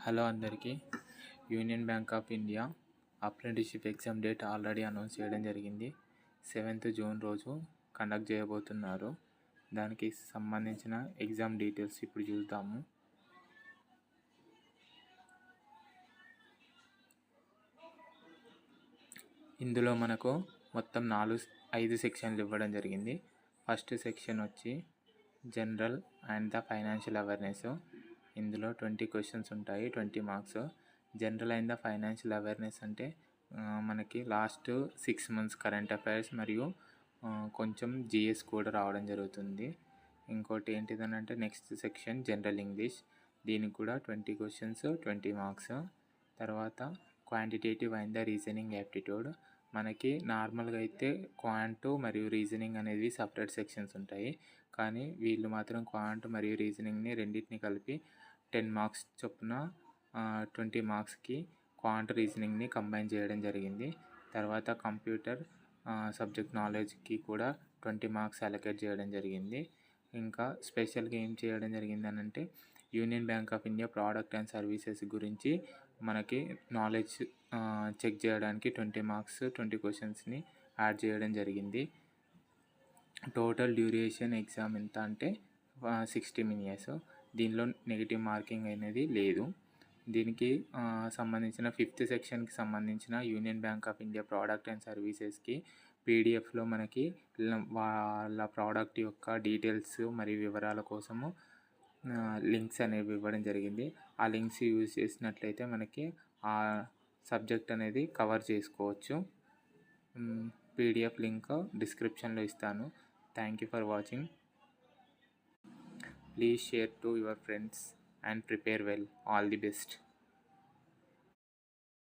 Hello అందరికీ. Union bank of India apprenticeship exam date already announce చేయడం జరిగింది. 7th June రోజు కండక్ట్ చేయబోతున్నారు. దానికి సంబంధించిన ఎగ్జామ్ డీటెయిల్స్ ఇప్పుడు చూద్దాము. ఇందులో మనకు మొత్తం 5 సెక్షన్లు ఇవ్వడం జరిగింది. ఫస్ట్ సెక్షన్ వచ్చి general and the financial awareness. ఇందులో 20 క్వశ్చన్స్ ఉంటాయి, 20 marks. General and the financial awareness అంటే మనకి లాస్ట్ 6 months కరెంట్ అఫైర్స్ మరియు కొంచెం జిఎస్ కూడా రావడం జరుగుతుంది. ఇంకోటి ఏంటిదనంటే నెక్స్ట్ సెక్షన్ జనరల్ ఇంగ్లీష్. దీనికి కూడా 20 క్వశ్చన్స్, 20 మార్క్స్. తర్వాత quantitative and the reasoning aptitude. మనకి నార్మల్గా అయితే క్వాంట్ మరియు రీజనింగ్ అనేవి సపరేట్ సెక్షన్స్ ఉంటాయి. కానీ వీళ్ళు మాత్రం క్వాంట్ మరియు రీజనింగ్ని రెండింటిని కలిపి 10 మార్క్స్ చొప్పున 20 మార్క్స్కి క్వాంట్ రీజనింగ్ని కంబైన్ చేయడం జరిగింది. తర్వాత కంప్యూటర్ సబ్జెక్ట్ నాలెడ్జ్కి కూడా 20 మార్క్స్ అలొకేట్ చేయడం జరిగింది. ఇంకా స్పెషల్గా ఏం చేయడం జరిగిందని అంటే union bank of India product and services గురించి మనకి నాలెడ్జ్ చెక్ చేయడానికి 20 మార్క్స్ 20 క్వశ్చన్స్ని యాడ్ చేయడం జరిగింది. టోటల్ డ్యూరేషన్ ఎగ్జామ్ ఎంత అంటే 60 minutes. దీనిలో నెగిటివ్ మార్కింగ్ అనేది లేదు. దీనికి సంబంధించిన 5th సెక్షన్కి సంబంధించిన union bank of India product and సర్వీసెస్కి పీడిఎఫ్లో మనకి వాళ్ళ ప్రోడక్ట్ యొక్క డీటెయిల్స్ మరియు వివరాల కోసము లింక్స్ అనేవి ఇవ్వడం జరిగింది. ఆ లింక్స్ యూజ్ చేసినట్లయితే మనకి ఆ సబ్జెక్ట్ అనేది కవర్ చేసుకోవచ్చు. పీడిఎఫ్ లింక్ డిస్క్రిప్షన్లో ఇస్తాను. Thank you for watching. Please share to your friends and prepare well. All the best.